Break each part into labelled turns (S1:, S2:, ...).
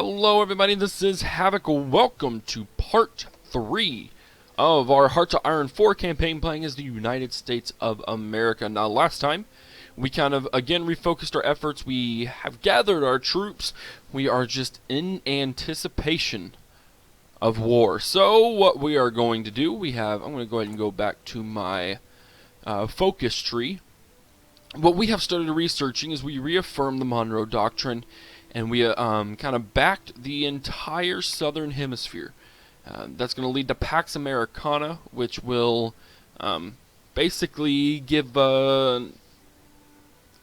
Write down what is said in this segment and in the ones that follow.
S1: Hello everybody, this is Havoc. Welcome to part 3 of our Heart to Iron 4 campaign playing as the United States of America. Now last time, we kind of again refocused our efforts. We have gathered our troops. We are just in anticipation of war. So what we are going to do, I'm going to go ahead and go back to my focus tree. What we have started researching is we reaffirmed the Monroe Doctrine, and we kind of backed the entire southern hemisphere. That's going to lead to Pax Americana, which will basically give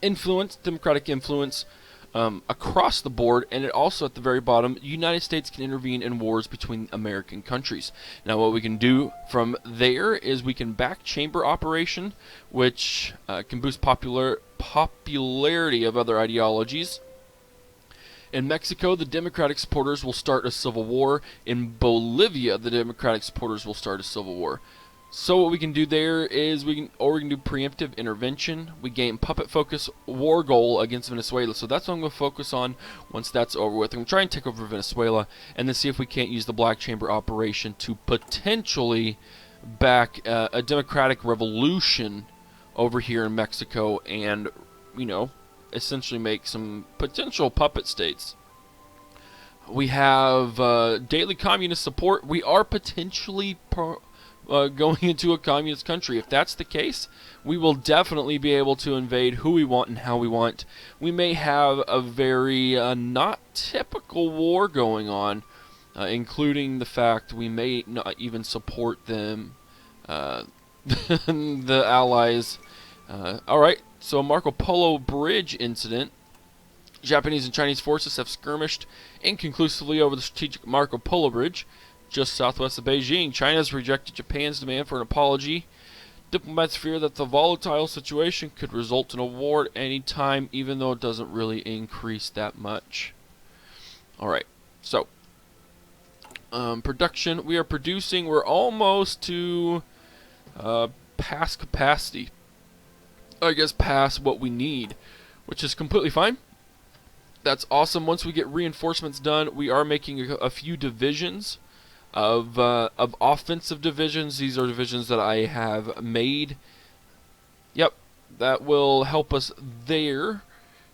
S1: influence, democratic influence, across the board, and it also at the very bottom, the United States can intervene in wars between American countries. Now what we can do from there is we can back chamber operation, which can boost popularity of other ideologies. In Mexico, the Democratic supporters will start a civil war. In Bolivia, the Democratic supporters will start a civil war. So what we can do there is we can do preemptive intervention. We gain puppet focus war goal against Venezuela. So that's what I'm going to focus on once that's over with. I'm going to try and take over Venezuela and then see if we can't use the Black Chamber operation to potentially back a democratic revolution over here in Mexico and, you know, essentially make some potential puppet states. We have daily communist support. We are potentially going into a communist country. If that's the case, we will definitely be able to invade who we want and how we want. We may have a very not typical war going on, including the fact we may not even support them, the Allies. Alright, so Marco Polo Bridge incident. Japanese and Chinese forces have skirmished inconclusively over the strategic Marco Polo Bridge just southwest of Beijing. China has rejected Japan's demand for an apology. Diplomats fear that the volatile situation could result in a war at any time, even though it doesn't really increase that much. Alright, so production. We are producing. We're almost to past capacity. I guess past what we need, which is completely fine. That's awesome. Once we get reinforcements done, we are making a few divisions of offensive divisions. These are divisions that I have made. Yep, that will help us there,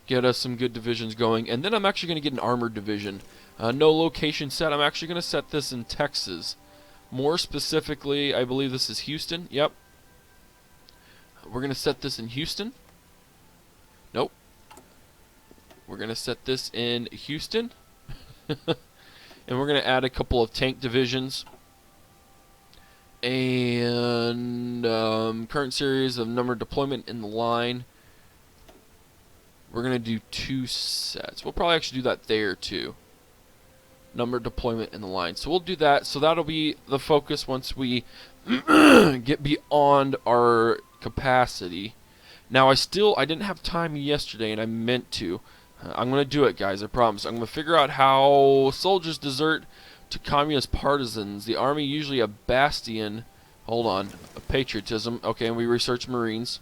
S1: get us some good divisions going. And then I'm actually going to get an armored division. No location set. I'm actually going to set this in Texas. More specifically, I believe this is Houston. Yep. We're going to set this in Houston. Nope. We're going to set this in Houston. And we're going to add a couple of tank divisions. And current series of number deployment in the line. We're going to do 2 sets. We'll probably actually do that there too. Number deployment in the line. So we'll do that. So that'll be the focus once we get beyond our capacity. Now I didn't have time yesterday and I meant to. I'm going to do it, guys, I promise. I'm going to figure out how soldiers desert to communist partisans. The army usually a bastion. Hold on. A patriotism. Okay, and we research Marines.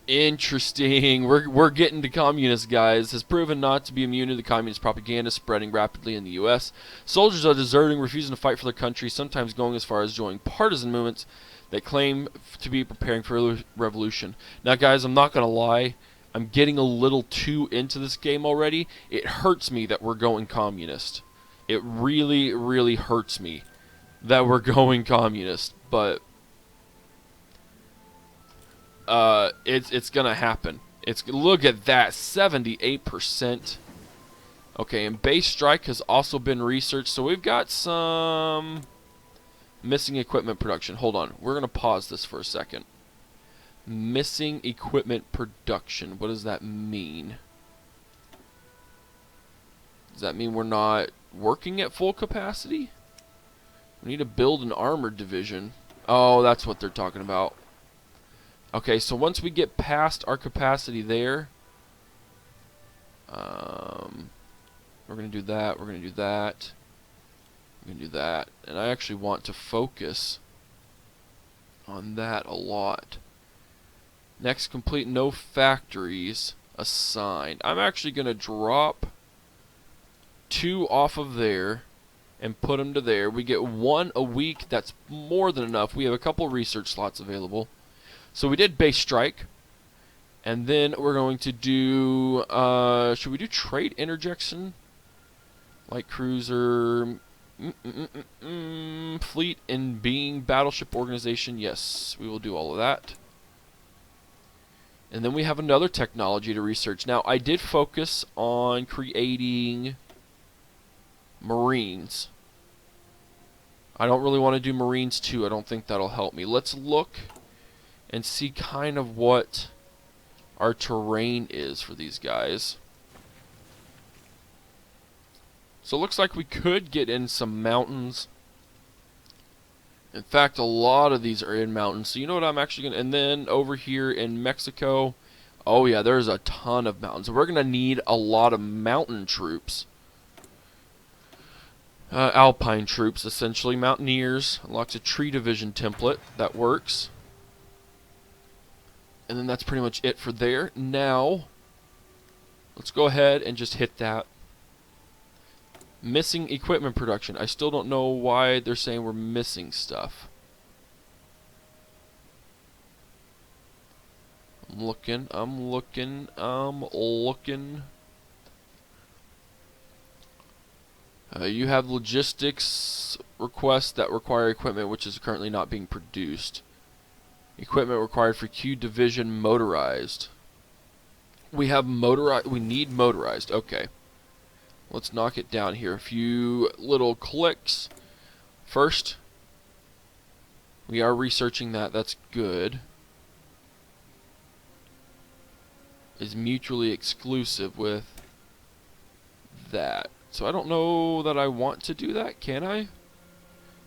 S1: Interesting. We're getting to communists, guys. Has proven not to be immune to the communist propaganda spreading rapidly in the U.S. Soldiers are deserting, refusing to fight for their country, sometimes going as far as joining partisan movements that claim to be preparing for a revolution. Now, guys, I'm not going to lie. I'm getting a little too into this game already. It hurts me that we're going communist. It really, really hurts me that we're going communist. But it's gonna happen. Look at that, 78%. Okay, and base strike has also been researched. So we've got some missing equipment production. Hold on, we're gonna pause this for a second. Missing equipment production. What does that mean? Does that mean we're not working at full capacity? We need to build an armored division. Oh, that's what they're talking about. Okay, so once we get past our capacity there, we're going to do that, we're going to do that, we're going to do that. And I actually want to focus on that a lot. Next, complete no factories assigned. I'm actually going to drop 2 off of there and put them to there. We get 1 a week. That's more than enough. We have a couple research slots available. So we did base strike. And then we're going to do, should we do trade interjection? Light cruiser, fleet and being battleship organization. Yes, we will do all of that. And then we have another technology to research. Now, I did focus on creating Marines. I don't really want to do Marines 2. I don't think that'll help me. Let's look and see kind of what our terrain is for these guys. So it looks like we could get in some mountains. In fact, a lot of these are in mountains. So you know what I'm actually going to... And then over here in Mexico, oh yeah, there's a ton of mountains. We're going to need a lot of mountain troops. Alpine troops, essentially. Mountaineers. Unlocks a tree division template. That works. And then that's pretty much it for there. Now, let's go ahead and just hit that. Missing equipment production. I still don't know why they're saying we're missing stuff. I'm looking. You have logistics requests that require equipment which is currently not being produced. Equipment required for Q division motorized. We have motorized. We need motorized. Okay. Let's knock it down here. A few little clicks. First, we are researching that. That's good. Is mutually exclusive with that. So I don't know that I want to do that. Can I?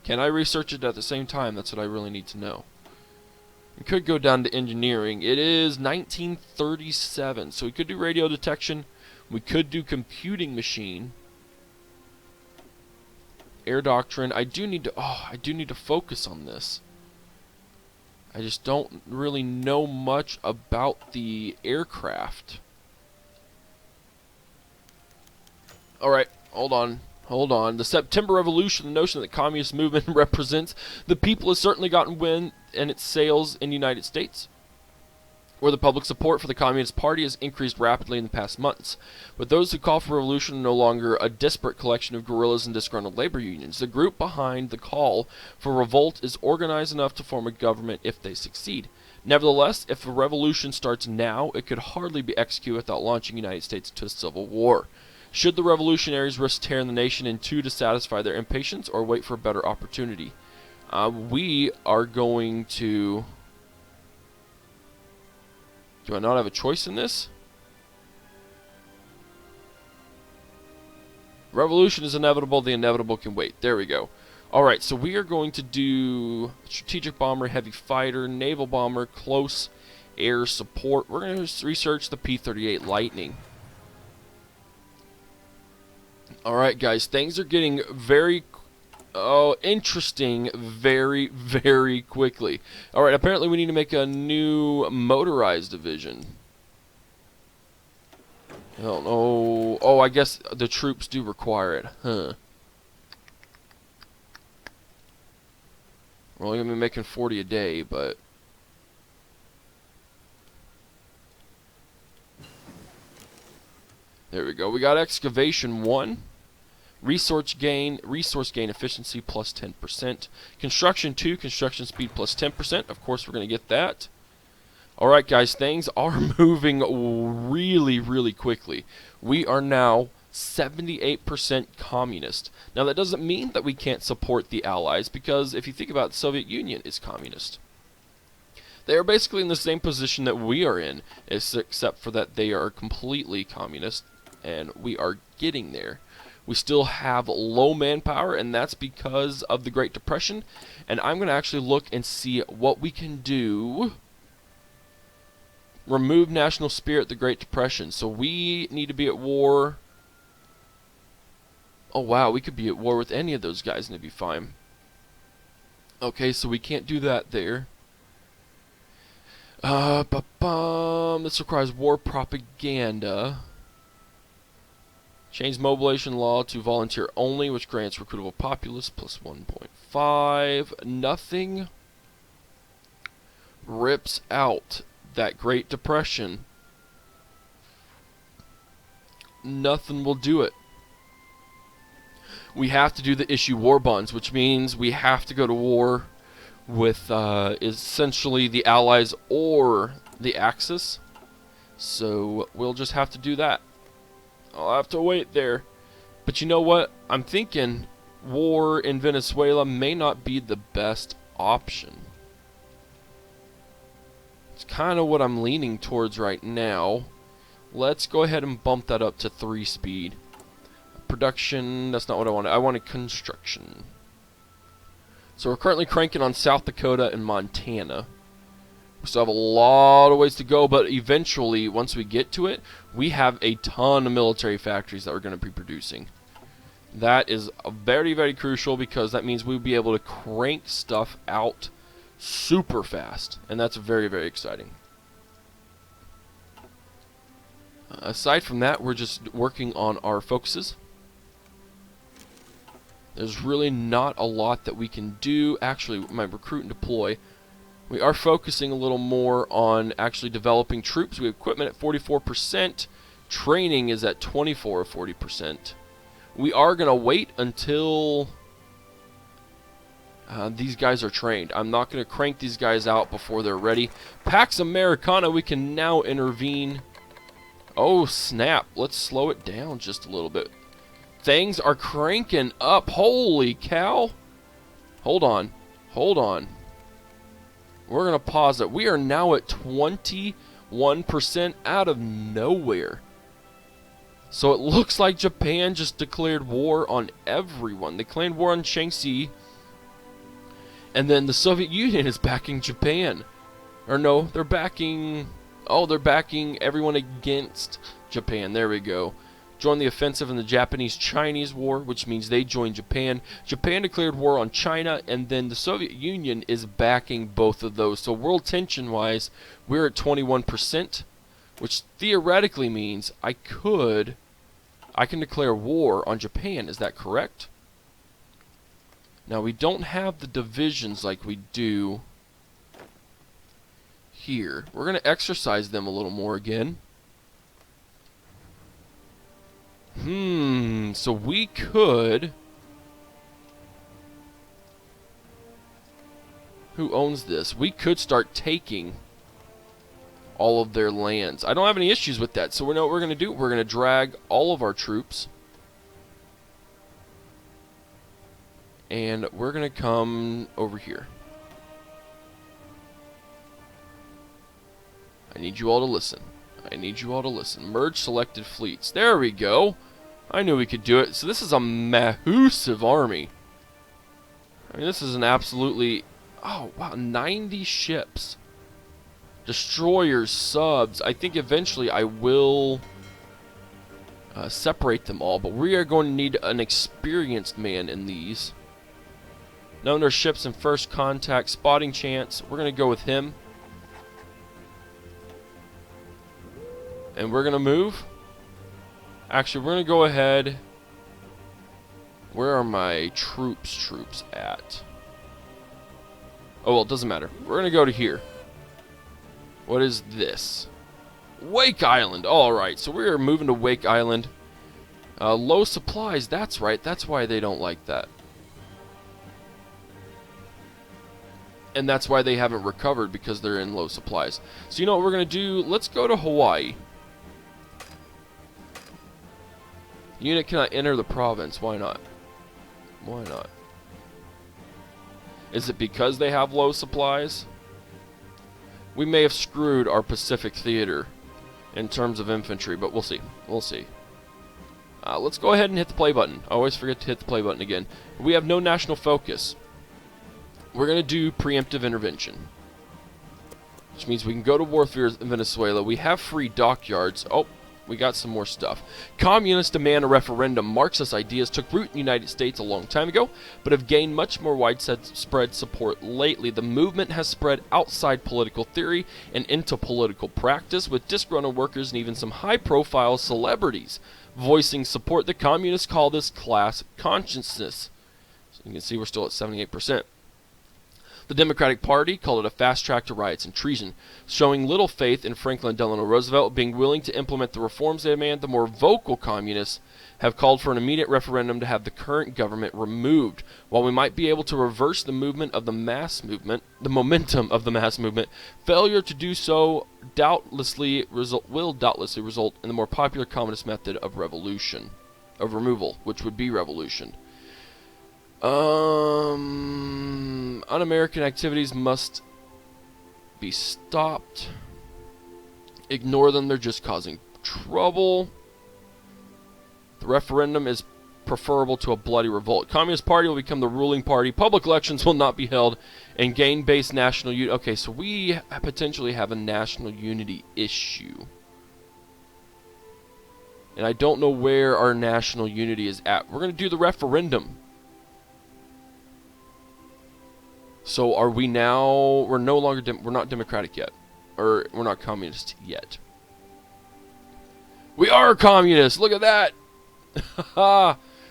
S1: Can I research it at the same time? That's what I really need to know. We could go down to engineering. It is 1937. So we could do radio detection. We could do computing machine. Air doctrine. I do need to focus on this. I just don't really know much about the aircraft. Alright, hold on. The September Revolution, the notion that the communist movement represents the people, has certainly gotten wind in its sails in the United States, where the public support for the Communist Party has increased rapidly in the past months. But those who call for revolution are no longer a disparate collection of guerrillas and disgruntled labor unions. The group behind the call for revolt is organized enough to form a government if they succeed. Nevertheless, if a revolution starts now, it could hardly be executed without launching the United States into a civil war. Should the revolutionaries risk tearing the nation in two to satisfy their impatience, or wait for a better opportunity? We are going to... Do I not have a choice in this? Revolution is inevitable. The inevitable can wait. There we go. Alright, so we are going to do strategic bomber, heavy fighter, naval bomber, close air support. We're going to research the P-38 Lightning. Alright, guys. Things are getting very... interesting very, very quickly. Alright, apparently we need to make a new motorized division. I don't know. Oh, I guess the troops do require it. Huh. We're only going to be making 40 a day, but... There we go. We got excavation 1. Resource gain efficiency plus 10%. Construction 2, construction speed plus 10%. Of course, we're going to get that. Alright, guys, things are moving really, really quickly. We are now 78% communist. Now, that doesn't mean that we can't support the Allies, because if you think about it, the Soviet Union is communist. They are basically in the same position that we are in, except for that they are completely communist, and we are getting there. We still have low manpower, and that's because of the Great Depression. And I'm going to actually look and see what we can do. Remove national spirit, the Great Depression. So we need to be at war. Oh, wow, we could be at war with any of those guys and it'd be fine. Okay, so we can't do that there. This requires war propaganda. Change mobilization law to volunteer only, which grants recruitable populace plus 1.5. Nothing rips out that Great Depression. Nothing will do it. We have to do the issue war bonds, which means we have to go to war with essentially the Allies or the Axis. So we'll just have to do that. I'll have to wait there. But you know what? I'm thinking war in Venezuela may not be the best option. It's kind of what I'm leaning towards right now. Let's go ahead and bump that up to 3 speed. Production, that's not what I wanted. I wanted construction. So we're currently cranking on South Dakota and Montana. We still have a lot of ways to go, but eventually, once we get to it, we have a ton of military factories that we're going to be producing. That is very, very crucial because that means we'll be able to crank stuff out super fast, and that's very, very exciting. Aside from that, we're just working on our focuses. There's really not a lot that we can do. Actually, my recruit and deploy, we are focusing a little more on actually developing troops. We have equipment at 44%. Training is at 24 or 40%. We are going to wait until these guys are trained. I'm not going to crank these guys out before they're ready. Pax Americana, we can now intervene. Oh, snap. Let's slow it down just a little bit. Things are cranking up. Holy cow. Hold on. Hold on. We're going to pause it. We are now at 21% out of nowhere. So it looks like Japan just declared war on everyone. They claimed war on Shaanxi. And then the Soviet Union is backing Japan. Or no, they're backing... Oh, they're backing everyone against Japan. There we go. Join the offensive in the Japanese-Chinese war, which means they joined Japan. Japan declared war on China, and then the Soviet Union is backing both of those. So world tension-wise, we're at 21%, which theoretically means I can declare war on Japan. Is that correct? Now, we don't have the divisions like we do here. We're going to exercise them a little more again. So we could... Who owns this? We could start taking all of their lands. I don't have any issues with that. So we know what we're going to do. We're going to drag all of our troops. And we're going to come over here. I need you all to listen. I need you all to listen. Merge selected fleets. There we go. I knew we could do it. So this is a massive army. I mean, this is an absolutely... Oh, wow. 90 ships. Destroyers, subs. I think eventually I will separate them all. But we are going to need an experienced man in these. Known their ships in first contact. Spotting chance. We're going to go with him. And we're going to move. Actually, we're going to go ahead. Where are my troops at? Oh, well, it doesn't matter. We're going to go to here. What is this? Wake Island. Alright, so we're moving to Wake Island. Low supplies. That's right. That's why they don't like that. And that's why they haven't recovered, because they're in low supplies. So you know what we're going to do? Let's go to Hawaii. Unit cannot enter the province. Why not? Why not? Is it because they have low supplies? We may have screwed our Pacific Theater in terms of infantry, but we'll see. We'll see. Let's go ahead and hit the play button. I always forget to hit the play button again. We have no national focus. We're going to do preemptive intervention, which means we can go to warfare in Venezuela. We have free dockyards. Oh, we got some more stuff. Communists demand a referendum. Marxist ideas took root in the United States a long time ago, but have gained much more widespread support lately. The movement has spread outside political theory and into political practice, with disgruntled workers and even some high-profile celebrities voicing support. The communists call this class consciousness. So you can see we're still at 78%. The Democratic Party called it a fast track to riots and treason, showing little faith in Franklin Delano Roosevelt being willing to implement the reforms they demand. The more vocal communists have called for an immediate referendum to have the current government removed. While we might be able to reverse the momentum of the mass movement, failure to do so will doubtlessly result in the more popular communist method of removal, which would be revolution. Un-American activities must be stopped. Ignore them, they're just causing trouble. The referendum is preferable to a bloody revolt. Communist Party will become the ruling party. Public elections will not be held. And gain-based national unity. Okay, so we potentially have a national unity issue. And I don't know where our national unity is at. We're going to do the referendum. So are we now... We're no longer... we're not democratic yet. Or we're not communist yet. We are communists! Look at that!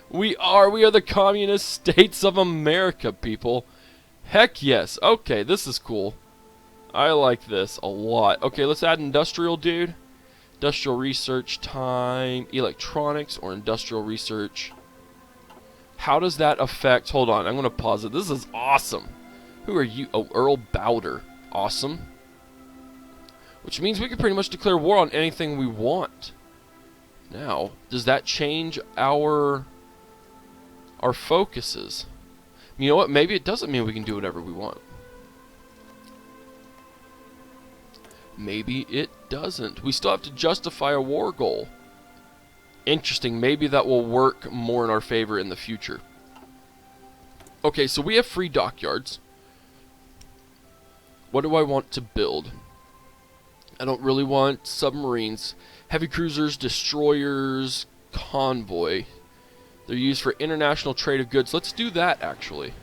S1: We are the communist states of America, people. Heck yes. Okay, this is cool. I like this a lot. Okay, let's add industrial, dude. Industrial research time. Electronics or industrial research. How does that affect... Hold on, I'm going to pause it. This is awesome. Who are you? Oh, Earl Bowder. Awesome. Which means we can pretty much declare war on anything we want. Now, does that change our focuses? You know what? Maybe it doesn't mean we can do whatever we want. Maybe it doesn't. We still have to justify a war goal. Interesting. Maybe that will work more in our favor in the future. Okay, so we have free dockyards. What do I want to build? I don't really want submarines. Heavy cruisers, destroyers, convoy. They're used for international trade of goods. Let's do that, actually.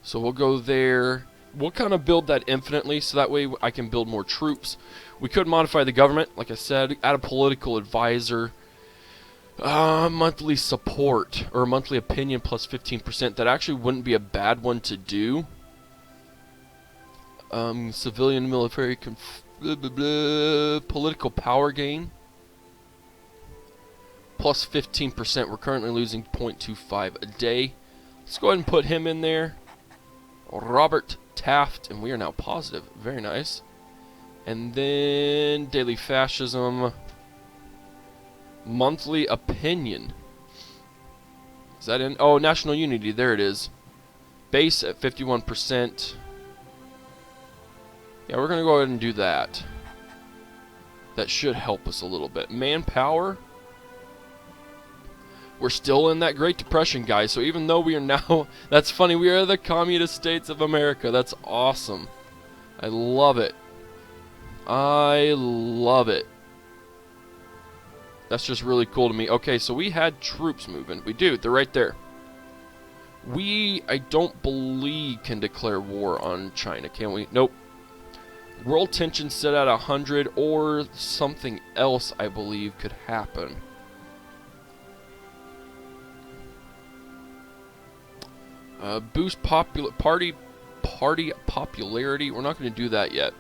S1: So we'll go there. We'll kind of build that infinitely, so that way I can build more troops. We could modify the government, like I said, add a political advisor. Monthly support, or monthly opinion plus 15%. That actually wouldn't be a bad one to do. Civilian military political power gain plus 15%. We're currently losing 0.25 a day. Let's go ahead and put him in there. Robert Taft, and we are now positive. Very nice. And then daily fascism, monthly opinion. Is that in? Oh, national unity. There it is. Base at 51%. Yeah, we're going to go ahead and do that. That should help us a little bit. Manpower. We're still in that Great Depression, guys. So even though we are now... That's funny. We are the communist states of America. That's awesome. I love it. I love it. That's just really cool to me. Okay, so we had troops moving. We do. They're right there. We, I don't believe, can declare war on China, can we? Nope. World tension set at 100, or something else, I believe, could happen. Boost party popularity. We're not going to do that yet.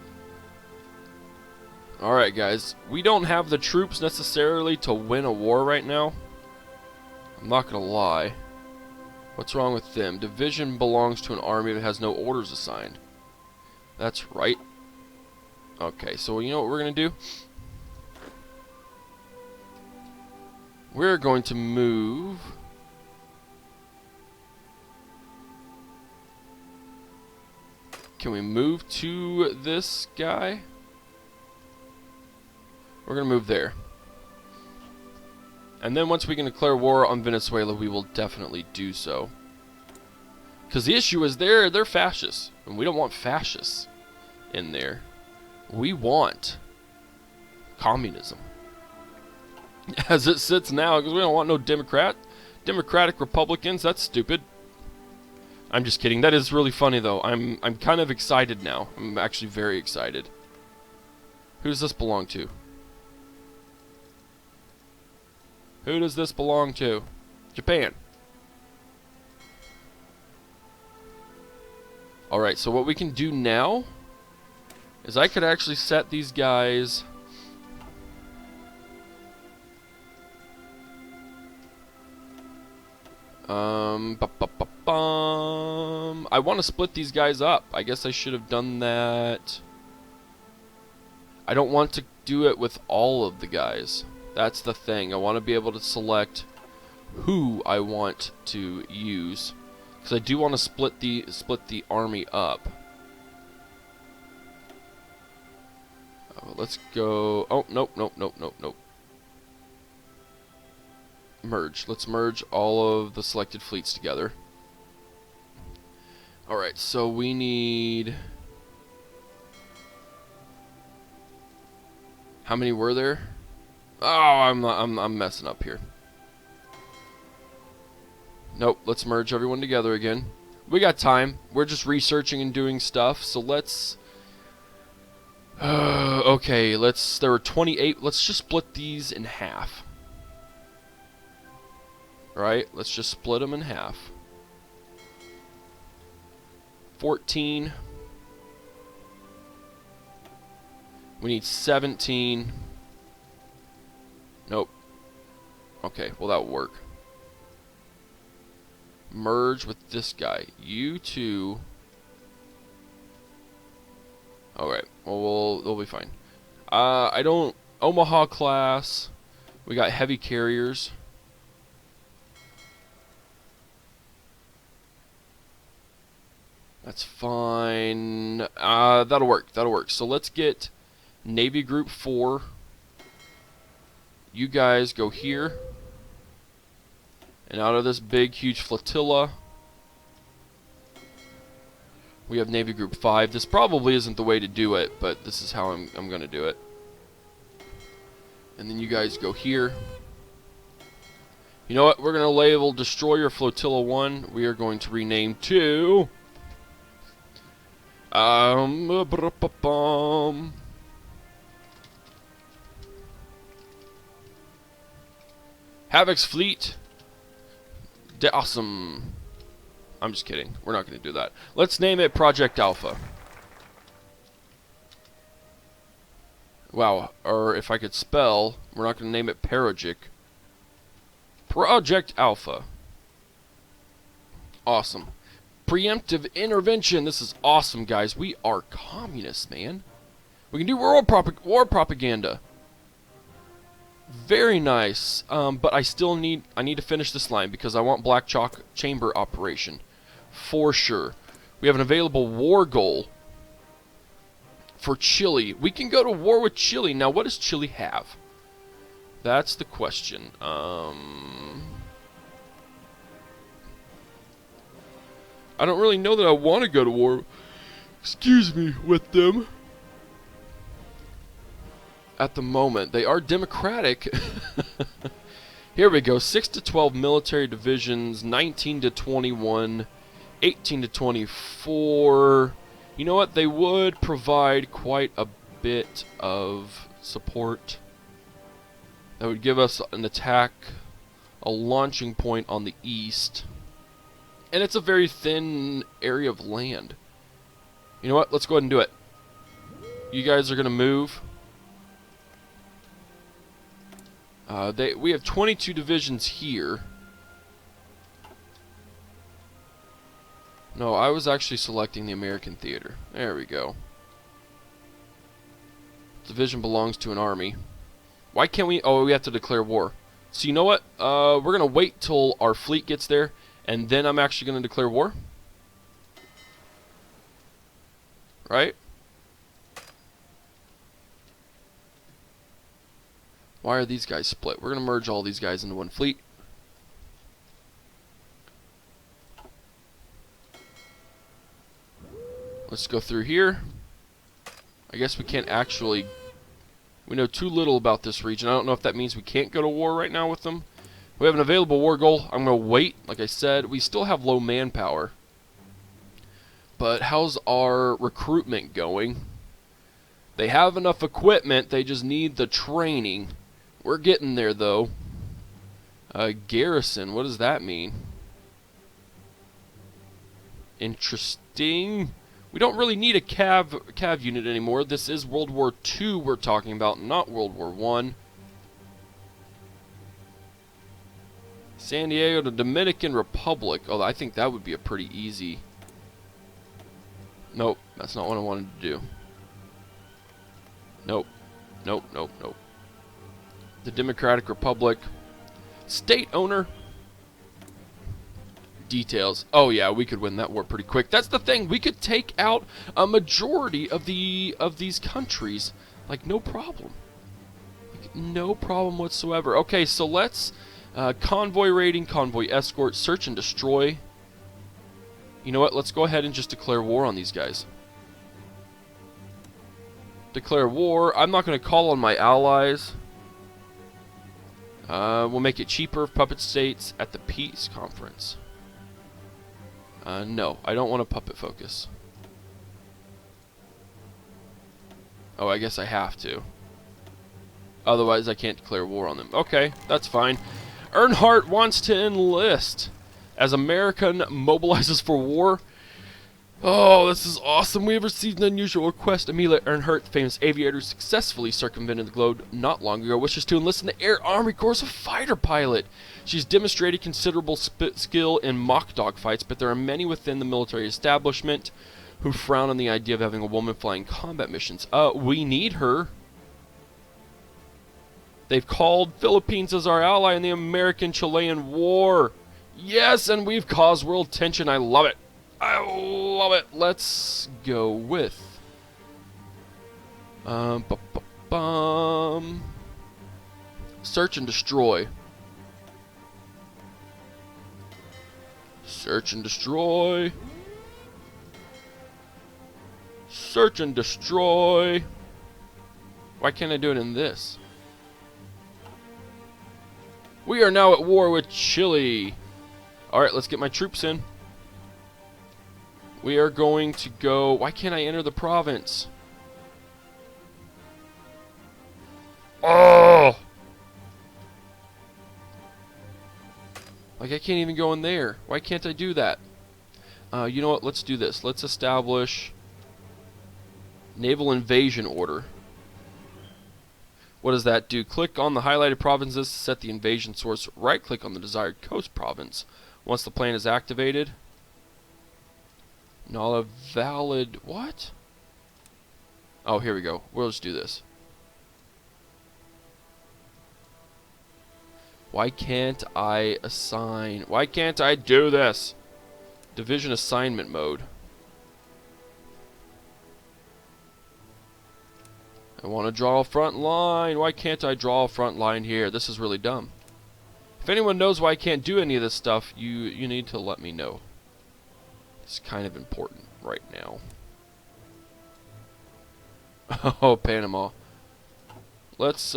S1: Alright, guys. We don't have the troops necessarily to win a war right now. I'm not going to lie. What's wrong with them? Division belongs to an army that has no orders assigned. That's right. Okay, so you know what we're going to do? We're going to move... Can we move to this guy? We're going to move there. And then once we can declare war on Venezuela, we will definitely do so. Because the issue is they're fascists. And we don't want fascists in there. We want communism. As it sits now, because we don't want no Democratic Republicans. That's stupid. I'm just kidding. That is really funny, though. I'm kind of excited now. I'm actually very excited. Who does this belong to? Who does this belong to? Japan. Alright, so what we can do now is I could actually set these guys... I want to split these guys up. I guess I should have done that. I don't want to do it with all of the guys. That's the thing. I want to be able to select who I want to use, because I do want to split the army up. Let's go. Oh, nope. Merge. Let's merge all of the selected fleets together. Alright, so we need... How many were there? Oh, I'm messing up here. Nope, let's merge everyone together again. We got time. We're just researching and doing stuff, so let's... okay, there were 28. Let's just split these in half. Right? Let's just split them in half. 14. We need 17. Nope. Okay, well that will work. Merge with this guy. You two. Alright, well we'll be fine. I don't... Omaha class. We got heavy carriers. That's fine. That'll work. That'll work. So let's get Navy Group 4. You guys go here. And out of this big, huge flotilla, we have Navy Group 5. This probably isn't the way to do it, but this is how I'm going to do it. And then you guys go here. You know what? We're going to label Destroyer Flotilla 1. We are going to rename to... Havoc's Fleet. Awesome. I'm just kidding. We're not going to do that. Let's name it Project Alpha. Wow. Or if I could spell, we're not going to name it Paragic. Project Alpha. Awesome. Preemptive intervention. This is awesome, guys. We are communists, man. We can do war propaganda. Very nice. But I still need to finish this line because I want Black Chalk Chamber operation. For sure. We have an available war goal for Chile. We can go to war with Chile. Now, what does Chile have? That's the question. I don't really know that I want to go to war, with them. At the moment, they are democratic. Here we go. 6 to 12 military divisions, 19 to 21, 18 to 24. You know what? They would provide quite a bit of support. That would give us an attack, a launching point on the east. And it's a very thin area of land. You know what? Let's go ahead and do it. You guys are going to move. We have 22 divisions here. No, I was actually selecting the American theater. There we go. Division belongs to an army. Why can't we... Oh, we have to declare war. So you know what? We're going to wait till our fleet gets there, and then I'm actually going to declare war. Right? Why are these guys split? We're going to merge all these guys into one fleet. Let's go through here. I guess we can't actually... We know too little about this region. I don't know if that means we can't go to war right now with them. We have an available war goal. I'm going to wait. Like I said, we still have low manpower. But how's our recruitment going? They have enough equipment. They just need the training. We're getting there, though. Garrison, what does that mean? Interesting. We don't really need a cav unit anymore. This is World War II we're talking about, not World War I. San Diego to Dominican Republic. Oh, I think that would be a pretty easy... Nope, that's not what I wanted to do. Nope. Nope, nope, nope. The Democratic Republic. State owner. Details. Oh yeah, we could win that war pretty quick. That's the thing. We could take out a majority of these countries, like no problem. Like, no problem whatsoever. Okay, so let's convoy raiding, convoy escort, search and destroy. You know what? Let's go ahead and just declare war on these guys. Declare war. I'm not going to call on my allies. We'll make it cheaper if puppet states at the peace conference. No, I don't want a puppet focus. Oh, I guess I have to. Otherwise, I can't declare war on them. Okay, that's fine. Earnhardt wants to enlist as America mobilizes for war. Oh, this is awesome. We have received an unusual request. Amelia Earnhardt, the famous aviator who successfully circumvented the globe not long ago, wishes to enlist in the Air Army Corps as a fighter pilot. She's demonstrated considerable skill in mock dogfights, but there are many within the military establishment who frown on the idea of having a woman flying combat missions. We need her. They've called Philippines as our ally in the American-Chilean War. Yes, and we've caused world tension. I love it. I love it. Let's go with search and destroy. Search and destroy. Search and destroy. Why can't I do it in this? We are now at war with Chile. Alright, let's get my troops in. We are going to go... Why can't I enter the province? Oh! Like, I can't even go in there. Why can't I do that? You know what? Let's do this. Let's establish naval invasion order. What does that do? Click on the highlighted provinces to set the invasion source. Right-click on the desired coast province. Once the plan is activated... Not a valid... What? Oh, here we go. We'll just do this. Why can't I assign... Why can't I do this? Division assignment mode. I want to draw a front line. Why can't I draw a front line here? This is really dumb. If anyone knows why I can't do any of this stuff, you need to let me know. It's kind of important right now. Oh, Panama. Let's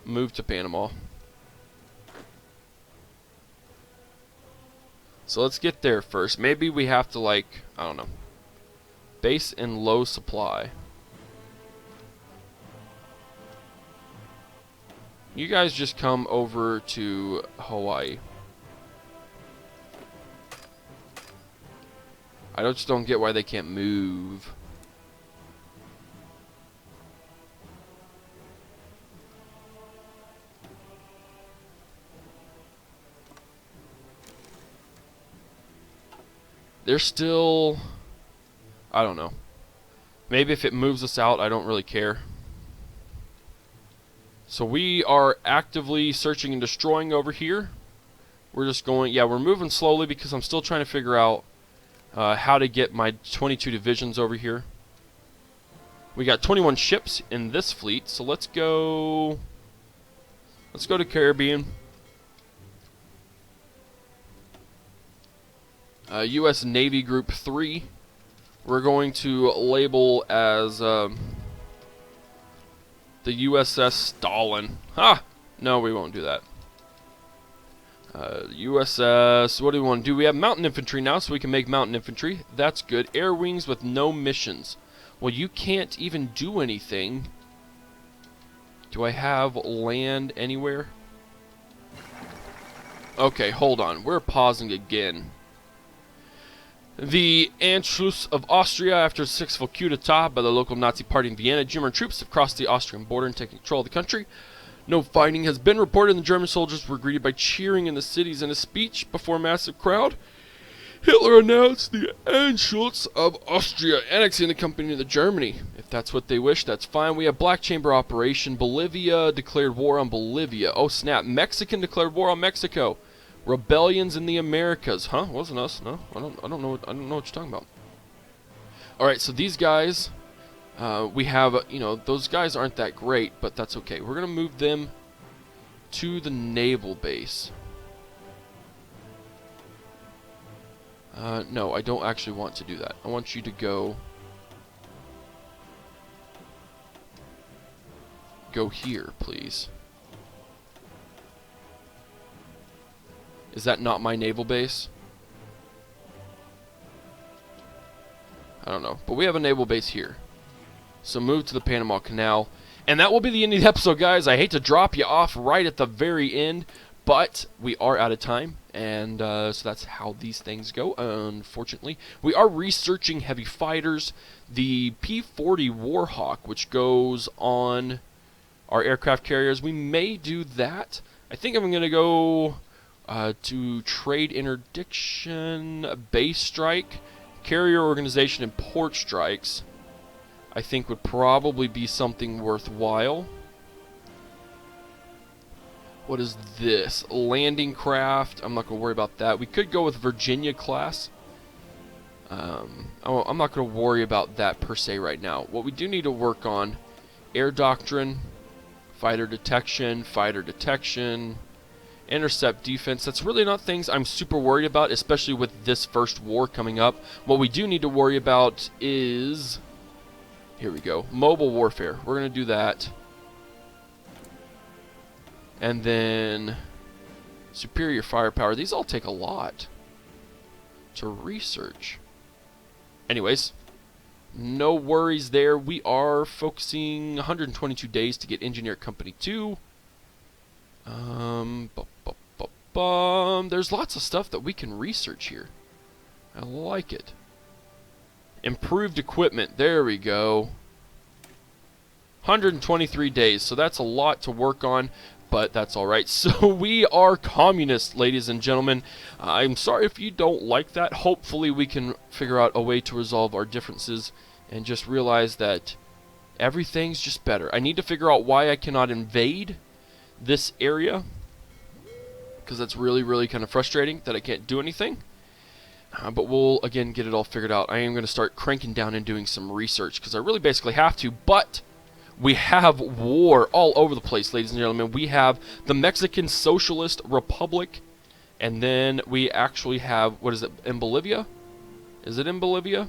S1: move to Panama. So let's get there first. Maybe we have to, like, I don't know. Base in low supply. You guys just come over to Hawaii. I just don't get why they can't move. They're still... I don't know. Maybe if it moves us out, I don't really care. So we are actively searching and destroying over here. We're just going... Yeah, we're moving slowly because I'm still trying to figure out how to get my 22 divisions over here. We got 21 ships in this fleet, so let's go... Let's go to Caribbean. U.S. Navy Group 3. We're going to label as the USS Stalin. Ha! No, we won't do that. USS, what do we want to do? We have mountain infantry now, so we can make mountain infantry. That's good. Air wings with no missions. Well, you can't even do anything. Do I have land anywhere? Okay, hold on. We're pausing again. The Anschluss of Austria after a successful coup d'etat by the local Nazi party in Vienna, German troops have crossed the Austrian border and taken control of the country. No fighting has been reported, and the German soldiers were greeted by cheering in the cities. In a speech before a massive crowd, Hitler announced the Anschluss of Austria, annexing the company to Germany. If that's what they wish, that's fine. We have Black Chamber Operation. Bolivia declared war on Bolivia. Oh snap, Mexican declared war on Mexico. Rebellions in the Americas. Huh? Wasn't us? No, I don't know what you're talking about. Alright, so these guys, we have, those guys aren't that great, but that's okay. We're going to move them to the naval base. No, I don't actually want to do that. I want you to go here, please. Is that not my naval base? I don't know. But we have a naval base here. So move to the Panama Canal. And that will be the end of the episode, guys. I hate to drop you off right at the very end, but we are out of time. And so that's how these things go, unfortunately. We are researching heavy fighters. The P-40 Warhawk, which goes on our aircraft carriers, we may do that. I think I'm going to go to trade interdiction, base strike, carrier organization, and port strikes. I think would probably be something worthwhile. What is this? Landing craft. I'm not going to worry about that. We could go with Virginia class. I'm not going to worry about that per se right now. What we do need to work on, air doctrine, fighter detection, intercept defense. That's really not things I'm super worried about, especially with this first war coming up. What we do need to worry about is, here we go, mobile warfare. We're going to do that. And then superior firepower. These all take a lot to research. Anyways, no worries there. We are focusing 122 days to get Engineer Company 2. There's lots of stuff that we can research here. I like it. Improved equipment. There we go. 123 days. So that's a lot to work on, but that's alright. So we are communists, ladies and gentlemen. I'm sorry if you don't like that. Hopefully we can figure out a way to resolve our differences and just realize that everything's just better. I need to figure out why I cannot invade this area, because that's really kind of frustrating that I can't do anything. But we'll, again, get it all figured out. I am going to start cranking down and doing some research, because I really basically have to, but we have war all over the place, ladies and gentlemen. We have the Mexican Socialist Republic, and then we actually have, what is it, in Bolivia? Is it in Bolivia?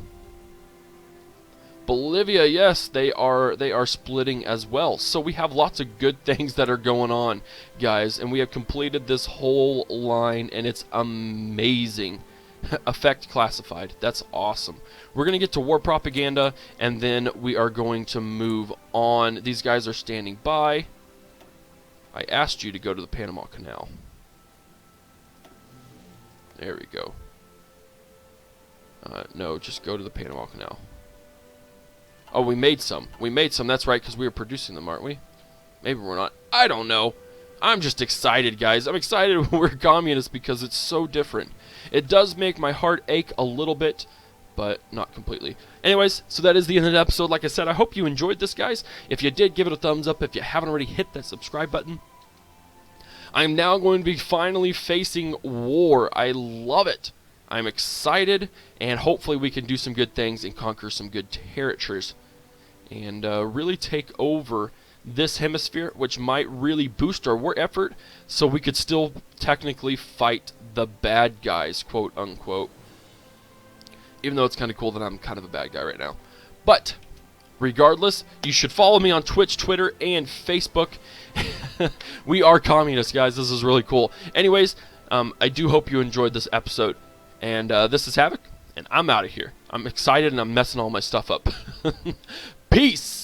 S1: Bolivia, yes, they are splitting as well. So we have lots of good things that are going on, guys, and we have completed this whole line, and it's amazing. Effect classified. That's awesome. We're going to get to war propaganda, and then we are going to move on. These guys are standing by. I asked you to go to the Panama Canal. There we go. No, just go to the Panama Canal. Oh, we made some. We made some. That's right, because we were producing them, aren't we? Maybe we're not. I don't know. I'm just excited, guys. I'm excited when we're communists because it's so different. It does make my heart ache a little bit, but not completely. Anyways, so that is the end of the episode. Like I said, I hope you enjoyed this, guys. If you did, give it a thumbs up. If you haven't already, hit that subscribe button. I'm now going to be finally facing war. I love it. I'm excited, and hopefully we can do some good things and conquer some good territories and really take over this hemisphere, which might really boost our war effort, so we could still technically fight the bad guys, quote unquote. Even though it's kind of cool that I'm kind of a bad guy right now. But regardless, you should follow me on Twitch, Twitter, and Facebook. We are communists, guys. This is really cool. Anyways, I do hope you enjoyed this episode. And this is Havoc, and I'm out of here. I'm excited, and I'm messing all my stuff up. Peace!